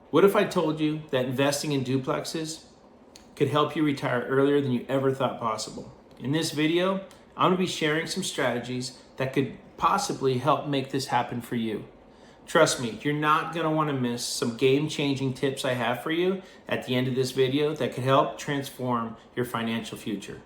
What if I told you that investing in duplexes could help you retire earlier than you ever thought possible? In this video, I'm going to be sharing some strategies that could possibly help make this happen for you. Trust me, you're not going to want to miss some game-changing tips I have for you at the end of this video that could help transform your financial future.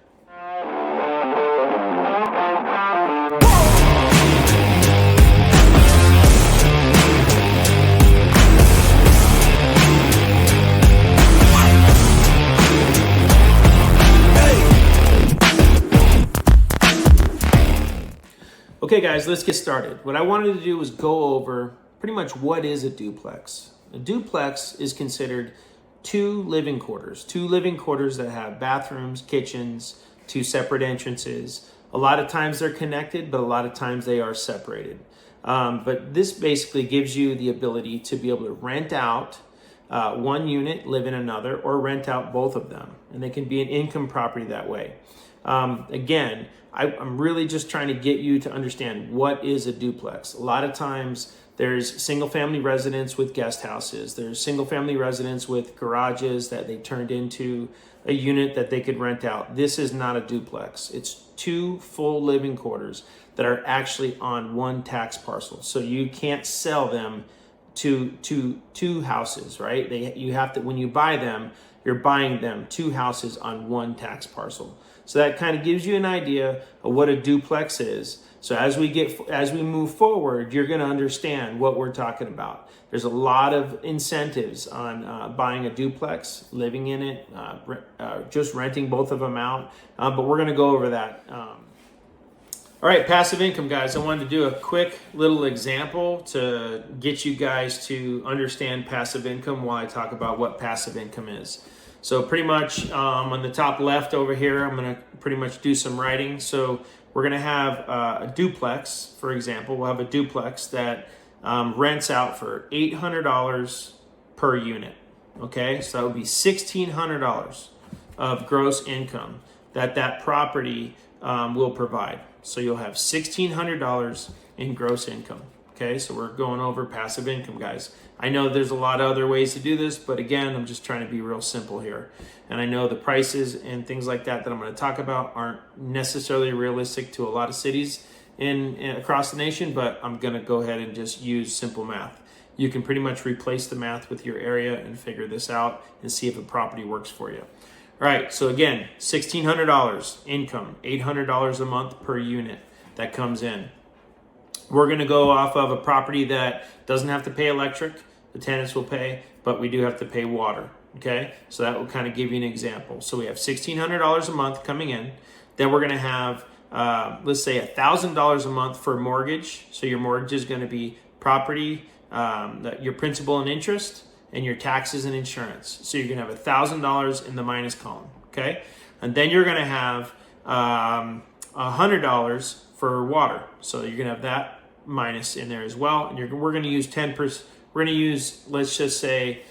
Okay guys, let's get started. What I wanted to do was go over pretty much what is a duplex. A duplex is considered two living quarters that have bathrooms, kitchens, two separate entrances. A lot of times they're connected, but a lot of times they are separated. But this basically gives you the ability to be able to rent out one unit, live in another, or rent out both of them. And they can be an income property that way. Again, I'm really just trying to get you to understand what is a duplex. A lot of times there's single family residents with guest houses. There's single family residents with garages that they turned into a unit that they could rent out. This is not a duplex. It's two full living quarters that are actually on one tax parcel. So you can't sell them to two houses, right? You have to, when you buy them, you're buying them two houses on one tax parcel. So that kind of gives you an idea of what a duplex is. So as we move forward, you're going to understand what we're talking about. There's a lot of incentives on buying a duplex, living in it, just renting both of them out. But we're going to go over that. All right, passive income, guys. I wanted to do a quick little example to get you guys to understand passive income while I talk about what passive income is. So pretty much on the top left over here, I'm going to pretty much do some writing. So we're going to have a duplex, for example. We'll have a duplex that rents out for $800 per unit. Okay, so that would be $1,600 of gross income that property will provide. So you'll have $1,600 in gross income. Okay, so we're going over passive income, guys. I know there's a lot of other ways to do this, but again, I'm just trying to be real simple here. And I know the prices and things like that I'm going to talk about aren't necessarily realistic to a lot of cities across the nation, but I'm going to go ahead and just use simple math. You can pretty much replace the math with your area and figure this out and see if a property works for you. All right, so again, $1,600 income, $800 a month per unit that comes in. We're going to go off of a property that doesn't have to pay electric. The tenants will pay, but we do have to pay water. Okay, so that will kind of give you an example. So we have $1,600 a month coming in. Then we're going to have, let's say, $1,000 a month for mortgage. So your mortgage is going to be property, your principal and interest, and your taxes and insurance. So you're going to have $1,000 in the minus column. Okay, and then you're going to have $100 for water. So you're going to have that minus in there as well. And we're going to use 10%. We're going to use, let's just say,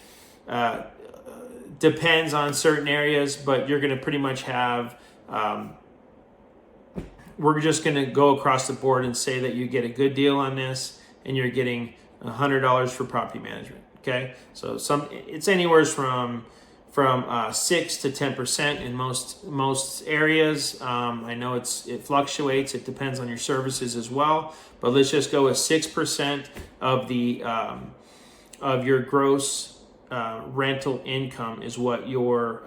depends on certain areas, but you're going to pretty much have, we're just going to go across the board and say that you get a good deal on this and you're getting $100 for property management. Okay. So it's anywhere from 6 to 10% in most areas. I know it fluctuates. It depends on your services as well. But let's just go with 6% of the of your gross rental income is what your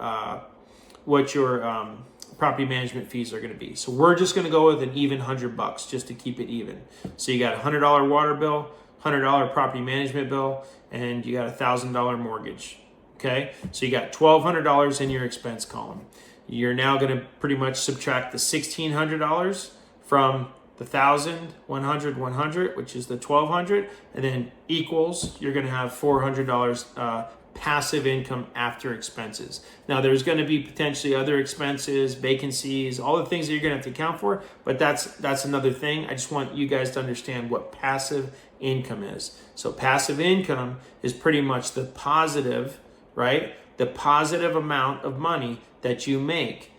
property management fees are going to be. So we're just going to go with an even $100 just to keep it even. So you got a $100 water bill, $100 property management bill, and you got a $1,000 mortgage. Okay, so you got $1,200 in your expense column. You're now going to pretty much subtract the $1,600 from the $1,100, which is the $1,200, and then equals, you're going to have $400 passive income after expenses. Now, there's going to be potentially other expenses, vacancies, all the things that you're going to have to account for, but that's another thing. I just want you guys to understand what passive income is. So passive income is pretty much the positive, right? The positive amount of money that you make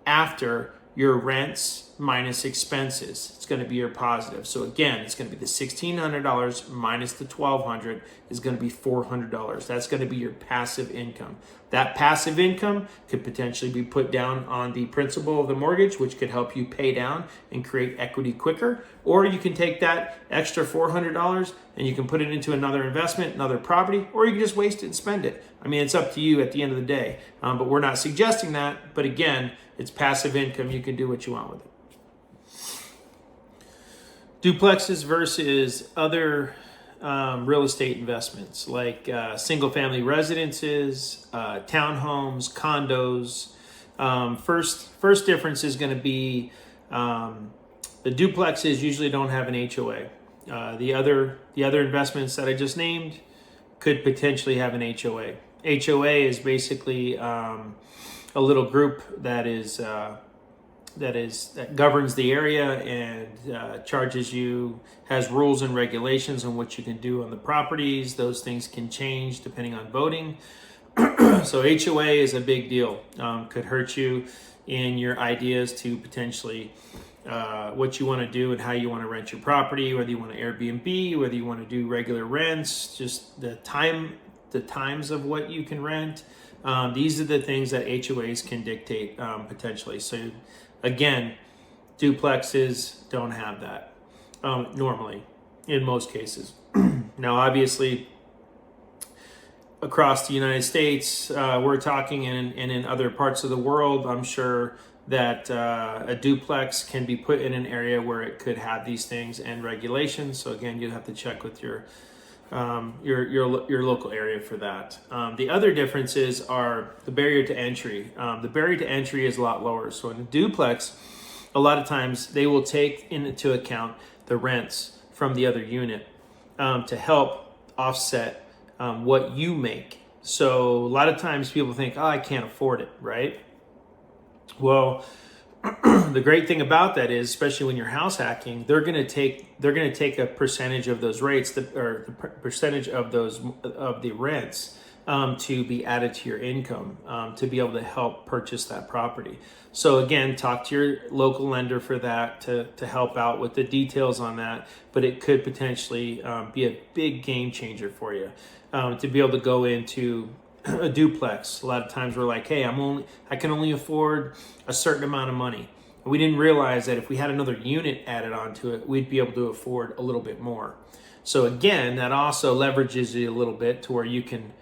after your rents minus expenses. It's going to be your positive. So again, it's going to be the $1,600 minus the $1,200 is going to be $400. That's going to be your passive income. That passive income could potentially be put down on the principal of the mortgage, which could help you pay down and create equity quicker. Or you can take that extra $400 and you can put it into another investment, another property, or you can just waste it and spend it. I mean, it's up to you at the end of the day. But we're not suggesting that. But again, it's passive income. You can do what you want with it. Duplexes versus other real estate investments like single-family residences, townhomes, condos. First difference is going to be the duplexes usually don't have an HOA. The other investments that I just named could potentially have an HOA. HOA is basically a little group that governs the area and charges you, has rules and regulations on what you can do on the properties. Those things can change depending on voting. So HOA is a big deal. Could hurt you in your ideas to potentially what you want to do and how you want to rent your property, whether you want to Airbnb, whether you want to do regular rents, just the times of what you can rent. These are the things that HOAs can dictate potentially. So again, duplexes don't have that normally in most cases. Now, obviously, across the United States, we're talking and in other parts of the world, I'm sure that a duplex can be put in an area where it could have these things and regulations. So again, you'd have to check with your local area for that. The other differences are the barrier to entry. The barrier to entry is a lot lower. So in a duplex, a lot of times they will take into account the rents from the other unit to help offset what you make. So a lot of times people think, oh, I can't afford it, right? Well, the great thing about that is, especially when you're house hacking, they're going to take a percentage of those rates, or the percentage of the rents to be added to your income to be able to help purchase that property. So again, talk to your local lender for that to help out with the details on that. But it could potentially be a big game changer for you to be able to go into a duplex. A lot of times we're like, hey, I can only afford a certain amount of money. And we didn't realize that if we had another unit added onto it, we'd be able to afford a little bit more. So again, that also leverages you a little bit to where you can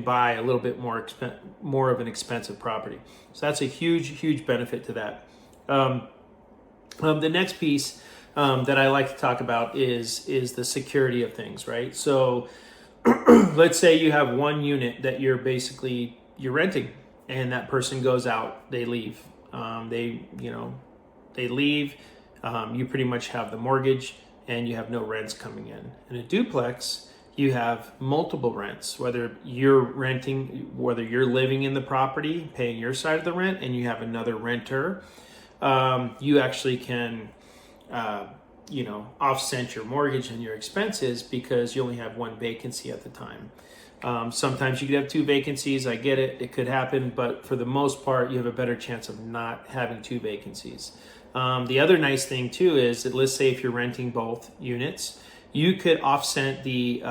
buy a little bit more of an expensive property. So that's a huge benefit to that. The next piece that I like to talk about is the security of things, right? So let's say you have one unit that you're renting, and that person goes out, they leave. They leave. You pretty much have the mortgage, and you have no rents coming in. In a duplex, you have multiple rents, whether you're living in the property, paying your side of the rent, and you have another renter. You actually can offset your mortgage and your expenses because you only have one vacancy at the time. Sometimes you could have two vacancies. I get it. It could happen. But for the most part, you have a better chance of not having two vacancies. The other nice thing, too, is that let's say if you're renting both units, you could offset the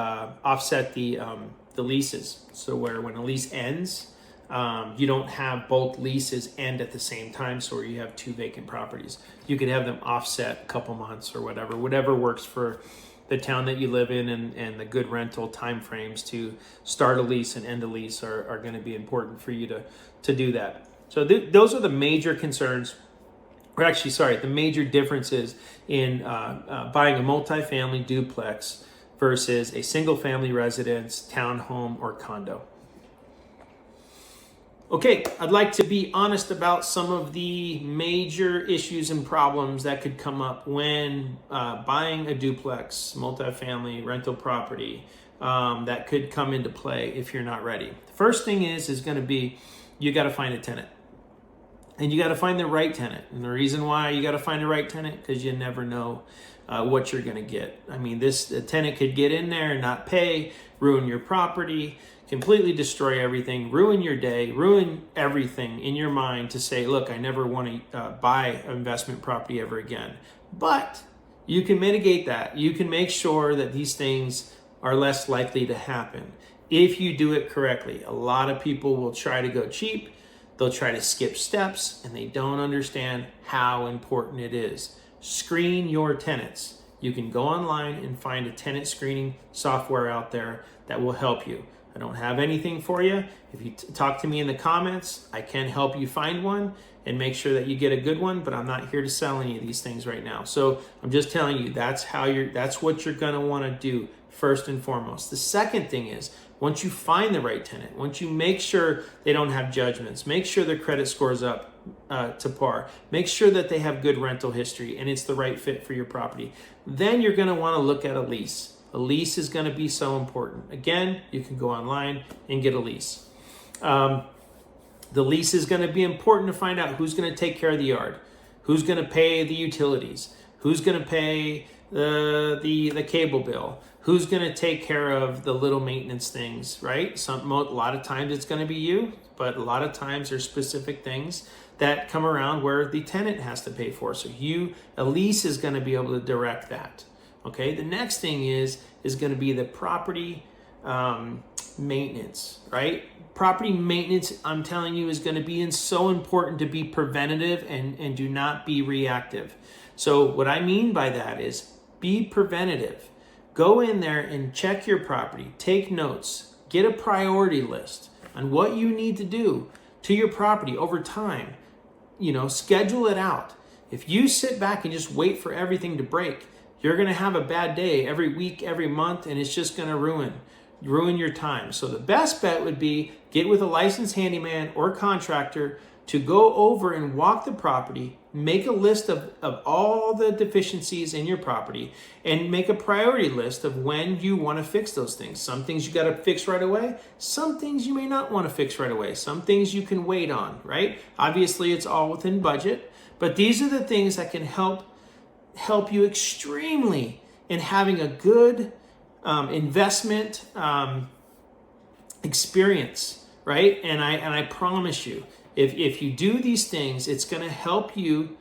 leases. So where when a lease ends, you don't have both leases end at the same time, so where you have two vacant properties. You could have them offset a couple months or whatever works for the town that you live in, and the good rental time frames to start a lease and end a lease are going to be important for you to do that. So those are the major concerns, the major differences in buying a multifamily duplex versus a single family residence, townhome, or condo. Okay, I'd like to be honest about some of the major issues and problems that could come up when buying a duplex, multifamily rental property that could come into play if you're not ready. The first thing is going to be you got to find a tenant. And you got to find the right tenant. And the reason why you got to find the right tenant, because you never know what you're going to get. I mean, a tenant could get in there and not pay, ruin your property, completely destroy everything, ruin your day, ruin everything in your mind to say, look, I never want to buy an investment property ever again. But you can mitigate that. You can make sure that these things are less likely to happen if you do it correctly. A lot of people will try to go cheap. They'll try to skip steps, and they don't understand how important it is. Screen your tenants. You can go online and find a tenant screening software out there that will help you. I don't have anything for you. If you talk to me in the comments, I can help you find one and make sure that you get a good one, but I'm not here to sell any of these things right now. So I'm just telling you, that's what you're gonna wanna do first and foremost. The second thing is, once you find the right tenant, once you make sure they don't have judgments, make sure their credit score's up to par, make sure that they have good rental history and it's the right fit for your property, then you're gonna wanna look at a lease. A lease is gonna be so important. Again, you can go online and get a lease. The lease is gonna be important to find out who's gonna take care of the yard, who's gonna pay the utilities, who's gonna pay the cable bill, who's going to take care of the little maintenance things, right? A lot of times it's going to be you, but a lot of times there's specific things that come around where the tenant has to pay for. So a lease is going to be able to direct that. Okay. The next thing is going to be the property maintenance, right? Property maintenance, I'm telling you, is going to be so important to be preventative and do not be reactive. So what I mean by that is be preventative. Go in there and check your property, take notes, get a priority list on what you need to do to your property over time. Schedule it out. If you sit back and just wait for everything to break, you're going to have a bad day every week, every month, and it's just going to ruin your time. So the best bet would be get with a licensed handyman or contractor to go over and walk the property, make a list of all the deficiencies in your property, and make a priority list of when you want to fix those things. Some things you got to fix right away. Some things you may not want to fix right away. Some things you can wait on, right? Obviously, it's all within budget, but these are the things that can help you extremely in having a good investment experience, right? And I promise you, if you do these things, it's going to help you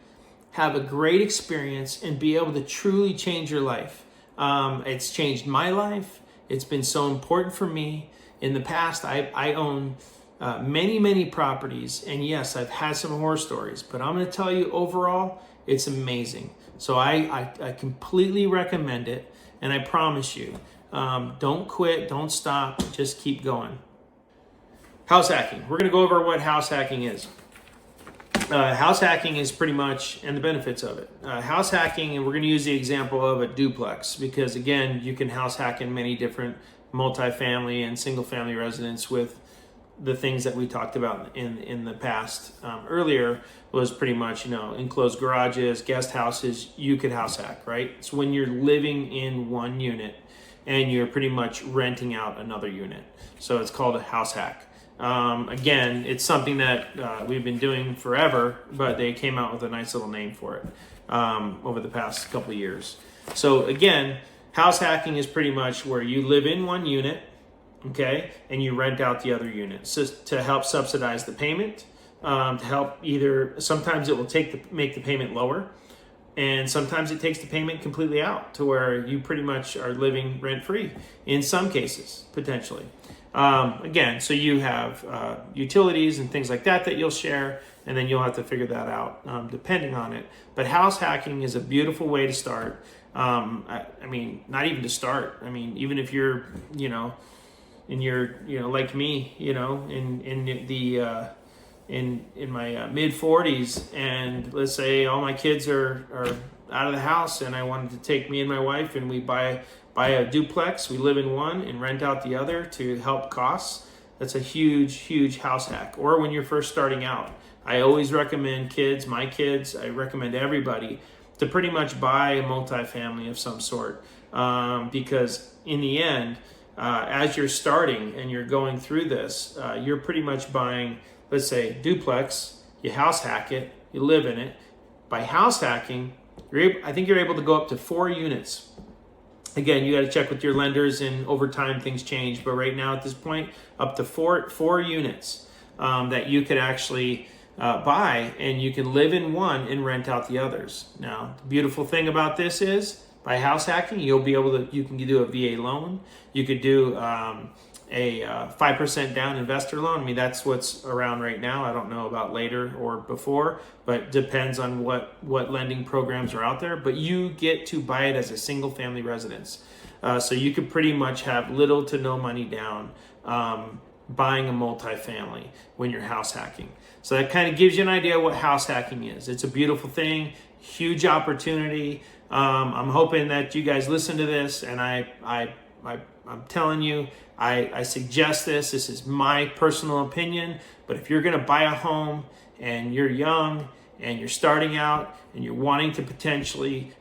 have a great experience and be able to truly change your life. It's changed my life. It's been so important for me. In the past, I own many properties, and yes, I've had some horror stories, but I'm going to tell you, overall, it's amazing. So I completely recommend it, and I promise you, don't quit, don't stop, just keep going. House hacking. We're going to go over what house hacking is. House hacking is pretty much, and the benefits of it. House hacking, and we're going to use the example of a duplex, because again, you can house hack in many different multifamily and single family residents with the things that we talked about in the past. Earlier was pretty much, enclosed garages, guest houses, you could house hack, right? It's when you're living in one unit and you're pretty much renting out another unit. So it's called a house hack. Again, it's something that we've been doing forever, but they came out with a nice little name for it over the past couple of years. So again, house hacking is pretty much where you live in one unit, okay, and you rent out the other unit to help subsidize the payment, to help sometimes it will make the payment lower, and sometimes it takes the payment completely out to where you pretty much are living rent-free in some cases, potentially. Again, so you have utilities and things like that you'll share, and then you'll have to figure that out depending on it. But house hacking is a beautiful way to start. I mean, not even to start. I mean, even if you're, in your, like me, in my mid 40s, and let's say all my kids are out of the house, and I wanted to take me and my wife, and we buy a duplex, we live in one and rent out the other to help costs. That's a huge house hack. Or when you're first starting out, I always recommend my kids, I recommend everybody to pretty much buy a multifamily of some sort, because in the end, as you're starting and you're going through this, you're pretty much buying, let's say, duplex. you house hack it, you live in it. By house hacking, I think you're able to go up to 4 units. Again, you got to check with your lenders, and over time things change. But right now, at this point, up to four units that you could actually buy, and you can live in one and rent out the others. Now, the beautiful thing about this is, by house hacking, you can do a VA loan. You could do a 5% down investor loan. I mean, that's what's around right now. I don't know about later or before, but depends on what lending programs are out there. But you get to buy it as a single family residence. So you could pretty much have little to no money down buying a multifamily when you're house hacking. So that kind of gives you an idea what house hacking is. It's a beautiful thing, huge opportunity. I'm hoping that you guys listen to this, and I'm telling you, I suggest this. This is my personal opinion, but if you're going to buy a home and you're young and you're starting out and you're wanting to potentially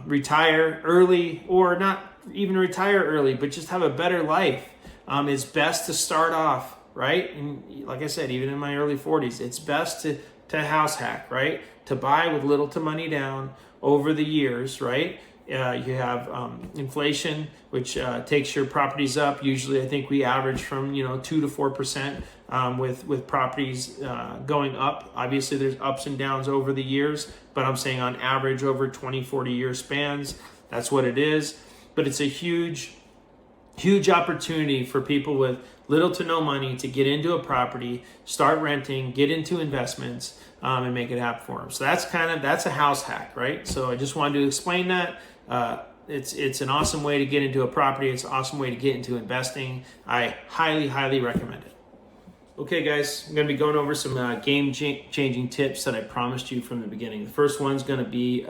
retire early, or not even retire early, but just have a better life, it's best to start off, right? And like I said, even in my early 40s, it's best to house hack, right? To buy with little to money down over the years, right? You have inflation, which takes your properties up. Usually, I think we average from 2 to 4% with properties going up. Obviously, there's ups and downs over the years, but I'm saying on average over 20, 40-year spans, that's what it is. But it's a huge opportunity for people with little to no money to get into a property, start renting, get into investments, and make it happen for them. So that's a house hack, right? So I just wanted to explain that. It's an awesome way to get into a property. It's an awesome way to get into investing. I highly recommend it. Okay, guys, I'm going to be going over some game-changing tips that I promised you from the beginning. The first one's going to be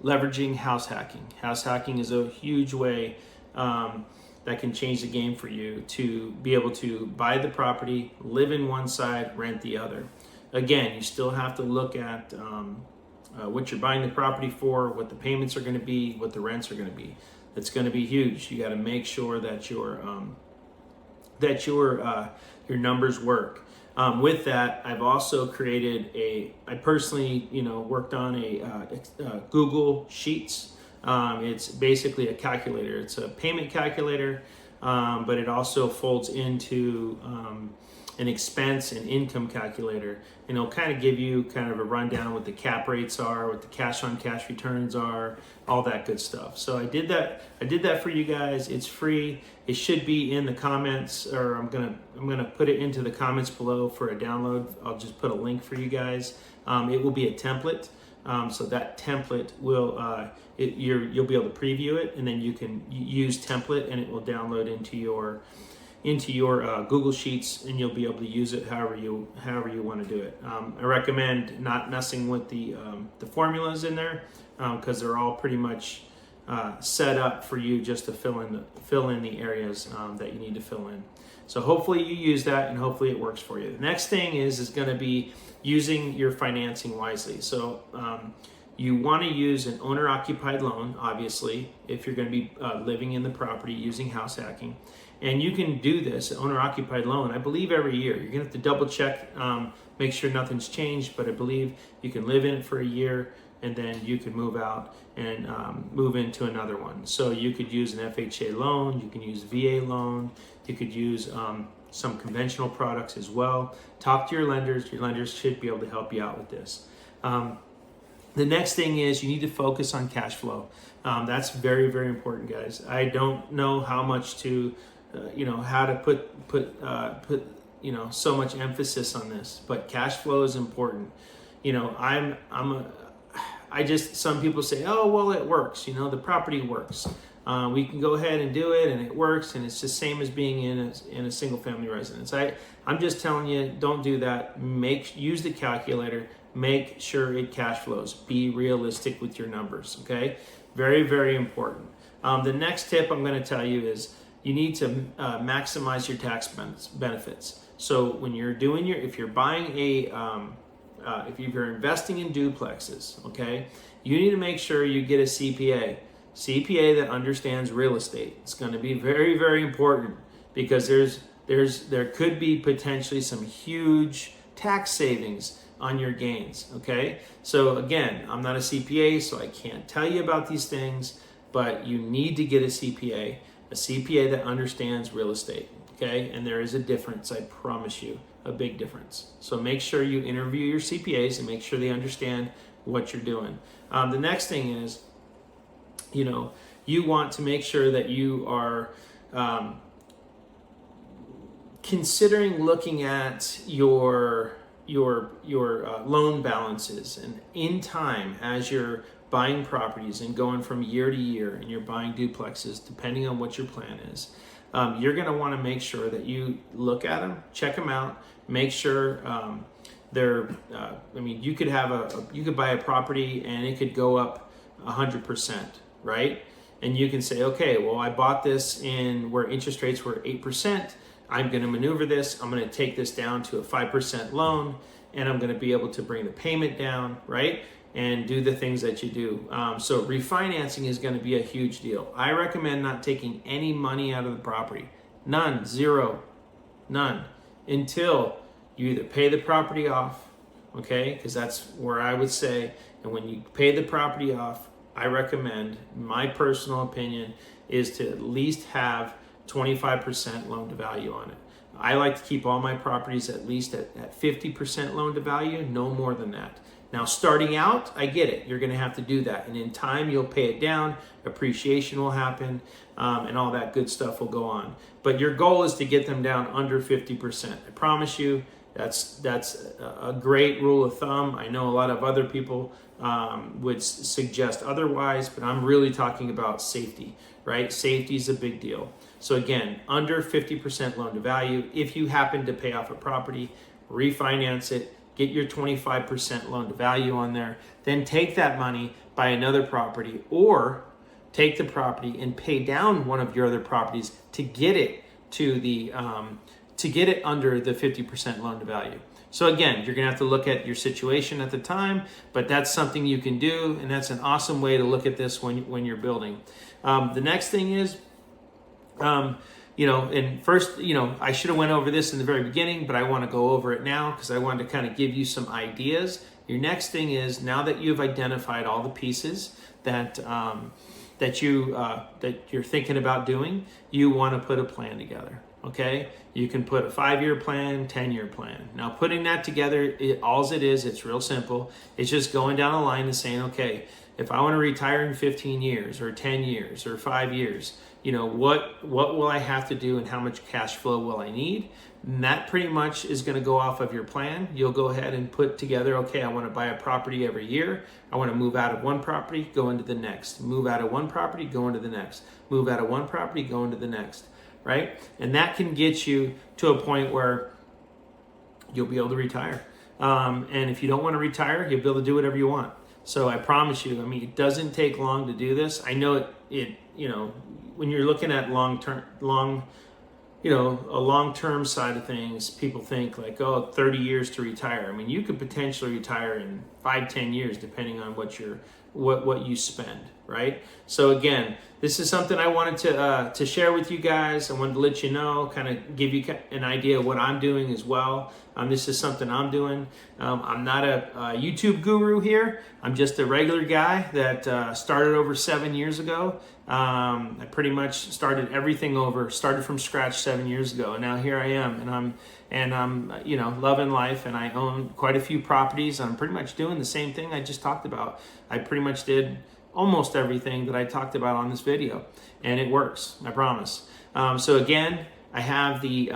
leveraging house hacking. House hacking is a huge way that can change the game for you to be able to buy the property, live in one side, rent the other. Again, you still have to look at what you're buying the property for, what the payments are going to be, what the rents are going to be. It's going to be huge. You got to make sure that your numbers work. With that, I've also created I personally worked on a Google Sheets. It's basically a calculator. It's a payment calculator, but it also folds into an expense and income calculator, and it'll kind of give you kind of a rundown what the cap rates are, what the cash on cash returns are, all that good stuff. So I did that for you guys. It's free. It should be in the comments, or I'm gonna put it into the comments below for a download. I'll just put a link for you guys. It will be a template. So that template will you'll be able to preview it, and then you can use template, and it will download into your Google Sheets, and you'll be able to use it however you want to do it. I recommend not messing with the formulas in there because they're all pretty much set up for you just to fill in the areas that you need to fill in. So hopefully you use that, and hopefully it works for you. The next thing is going to be using your financing wisely. So you want to use an owner-occupied loan, obviously, if you're going to be living in the property using house hacking. And you can do this, an owner-occupied loan, I believe every year. You're going to have to double check, make sure nothing's changed, but I believe you can live in it for a year, and then you can move out and move into another one. So you could use an FHA loan, you can use VA loan, you could use some conventional products as well. Talk to your lenders. Your lenders should be able to help you out with this. The next thing is you need to focus on cash flow. That's very, very important, guys. I don't know how much to, how to put so much emphasis on this, but cash flow is important. Some people say, oh, well, it works. The property works. We can go ahead and do it, and it works, and it's the same as being in a single family residence. I'm just telling you, don't do that. Use the calculator. Make sure it cash flows. Be realistic with your numbers, okay? Very, very important. The next tip I'm going to tell you is you need to maximize your tax benefits. So when you're if you're buying if you're investing in duplexes, okay, you need to make sure you get a CPA that understands real estate. It's going to be very, very important because there could be potentially some huge tax savings on your gains, okay? So again, I'm not a CPA, so I can't tell you about these things, but you need to get a CPA that understands real estate, okay? And there is a difference, I promise you, a big difference. So make sure you interview your CPAs and make sure they understand what you're doing. The next thing is, you want to make sure that you are considering looking at your loan balances, and in time, as you're buying properties and going from year to year and you're buying duplexes, depending on what your plan is, you're going to want to make sure that you look at them, check them out, make sure they're you could have you could buy a property and it could go up 100%, right? And you can say, okay, well, I bought this in where interest rates were 8%. I'm going to maneuver this. I'm going to take this down to a 5% loan, and I'm going to be able to bring the payment down, right? And do the things that you do. So refinancing is going to be a huge deal. I recommend not taking any money out of the property. None, zero, none, until you either pay the property off, okay? Because that's where I would say, and when you pay the property off, I recommend, my personal opinion, is to at least have 25% loan to value on it. I like to keep all my properties at least at 50% loan to value, no more than that. Now, starting out, I get it. You're going to have to do that. And in time, you'll pay it down. Appreciation will happen, and all that good stuff will go on. But your goal is to get them down under 50%. I promise you, that's a great rule of thumb. I know a lot of other people would suggest otherwise, but I'm really talking about safety, right? Safety is a big deal. So again, under 50% loan to value. If you happen to pay off a property, refinance it, get your 25% loan to value on there, then take that money, buy another property, or take the property and pay down one of your other properties to get it to the under the 50% loan to value. So again, you're gonna have to look at your situation at the time, but that's something you can do, and that's an awesome way to look at this when you're building. The next thing is, and first, I should have went over this in the very beginning, but I want to go over it now because I wanted to kind of give you some ideas. Your next thing is, now that you've identified all the pieces that you're thinking about doing, you want to put a plan together. Okay, you can put a 5-year plan, 10-year plan. Now, putting that together, it's real simple. It's just going down a line and saying, okay, if I want to retire in 15 years or 10 years or 5 years, what will I have to do and how much cash flow will I need? And that pretty much is going to go off of your plan. You'll go ahead and put together, okay, I want to buy a property every year. I want to move out of one property, go into the next. Move out of one property, go into the next. Move out of one property, go into the next, right? And that can get you to a point where you'll be able to retire. And if you don't want to retire, you'll be able to do whatever you want. So I promise you, it doesn't take long to do this. I know it when you're looking at a long-term side of things, people think like, 30 years to retire. You could potentially retire in 5-10 years, depending on what you spend, right? So again, this is something I wanted to share with you guys. I wanted to let you know, kind of give you an idea of what I'm doing as well. This is something I'm doing. I'm not a YouTube guru here. I'm just a regular guy that started over 7 years ago. I pretty much started everything started from scratch 7 years ago, and now here I am, and I'm loving life, and I own quite a few properties. I'm pretty much doing the same thing I just talked about. I pretty much did almost everything that I talked about on this video, and it works, I promise. So again, I have the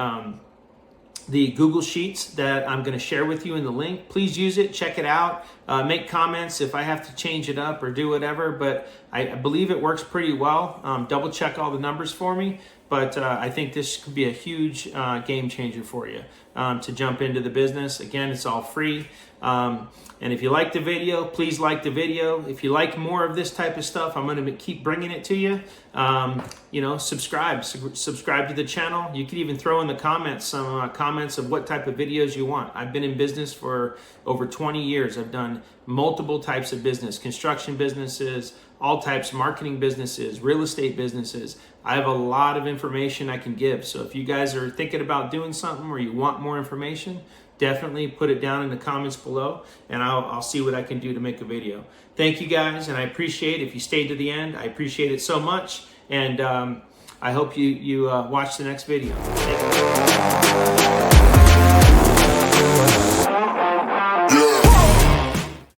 Google Sheets that I'm going to share with you in the link. Please use it, check it out, make comments if I have to change it up or do whatever, but I believe it works pretty well. Double check all the numbers for me, but I think this could be a huge game changer for you to jump into the business. Again, it's all free. And if you like the video, please like the video. If you like more of this type of stuff, I'm going to keep bringing it to you. Subscribe to the channel. You could even throw in the comments some comments of what type of videos you want. I've been in business for over 20 years. I've done multiple types of business, construction businesses, all types, marketing businesses, real estate businesses. I have a lot of information I can give. So if you guys are thinking about doing something or you want more information, definitely put it down in the comments below, and I'll see what I can do to make a video. Thank you guys, and I appreciate if you stayed to the end. I appreciate it so much, and I hope you watch the next video. Thank you.